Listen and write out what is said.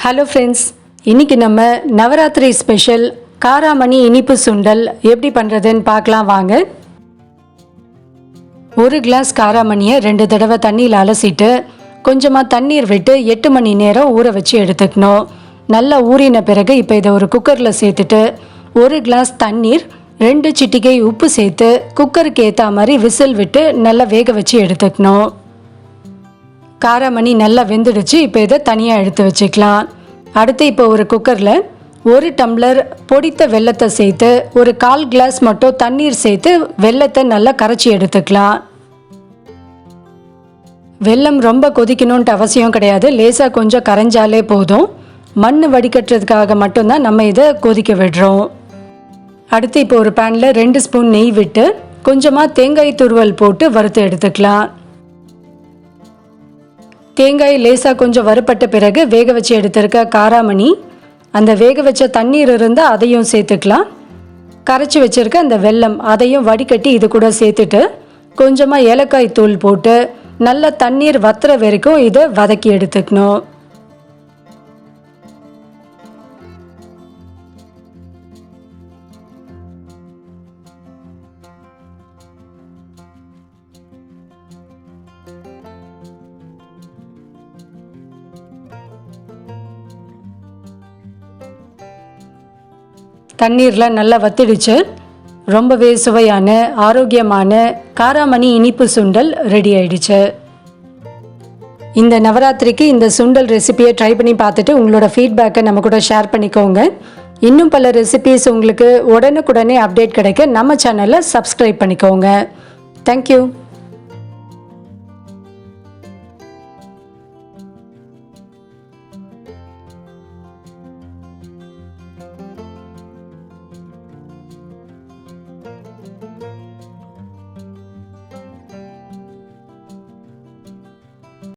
Hello friends, இன்றைக்கி நம்ம Navaratri special காராமணி இனிப்பு சுண்டல் எப்படி பண்ணுறதுன்னு பார்க்கலாம் வாங்க. ஒரு கிளாஸ் காராமணியை 2 தடவை தண்ணியில் அலசிட்டு கொஞ்சமாக தண்ணீர் விட்டு 8 மணி நேரம் ஊற வச்சு எடுத்துக்கணும். நல்லா ஊறின பிறகு இப்போ இதை ஒரு குக்கரில் சேர்த்துட்டு 1 கிளாஸ் தண்ணீர் 2 சிட்டிகை உப்பு சேர்த்து குக்கருக்கு ஏற்ற மாதிரி விசில் விட்டு நல்லா வேக வச்சு எடுத்துக்கணும். காராமணி நல்லா வெந்துடுச்சு. இப்போ இதை தனியாக எடுத்து வச்சுக்கலாம். அடுத்து இப்போ ஒரு குக்கரில் 1 டம்ளர் பொடித்த வெல்லத்தை சேர்த்து ஒரு 1/4 கிளாஸ் மட்டும் தண்ணீர் சேர்த்து வெல்லத்தை நல்லா கரைச்சி எடுத்துக்கலாம். வெல்லம் ரொம்ப கொதிக்கணுன்ட்டு அவசியம் கிடையாது. லேசாக கொஞ்சம் கரைஞ்சாலே போதும். மண் வடிகட்டுறதுக்காக மட்டும்தான் நம்ம இதை கொதிக்க விடுறோம். அடுத்து இப்போ ஒரு பேனில் 2 ஸ்பூன் நெய் விட்டு கொஞ்சமாக தேங்காய் துருவல் போட்டு வறுத்து எடுத்துக்கலாம். தேங்காய் லேசாக கொஞ்சம் வறுப்பட்ட பிறகு வேக வச்சு எடுத்திருக்க காராமணி, அந்த வேக வச்ச தண்ணீர் இருந்தால் அதையும் சேர்த்துக்கலாம். கரைச்சி வச்சுருக்க அந்த வெல்லம் அதையும் வடிகட்டி இது கூட சேர்த்துட்டு கொஞ்சமாக ஏலக்காய் தூள் போட்டு நல்லா தண்ணீர் வத்துற வரைக்கும் இதை வதக்கி எடுத்துக்கணும். தண்ணீரில் நல்லா வத்திடுச்சு. ரொம்பவே சுவையான ஆரோக்கியமான காராமணி இனிப்பு சுண்டல் ரெடி ஆயிடுச்சு. இந்த நவராத்திரிக்கு இந்த சுண்டல் ரெசிபியை ட்ரை பண்ணி பார்த்துட்டு உங்களோட ஃபீட்பேக்கை நம்ம கூட ஷேர் பண்ணிக்கோங்க. இன்னும் பல ரெசிபிஸ் உங்களுக்கு உடனுக்குடனே அப்டேட் கிடைக்க நம்ம சேனலை சப்ஸ்கிரைப் பண்ணிக்கோங்க. தேங்க்யூ.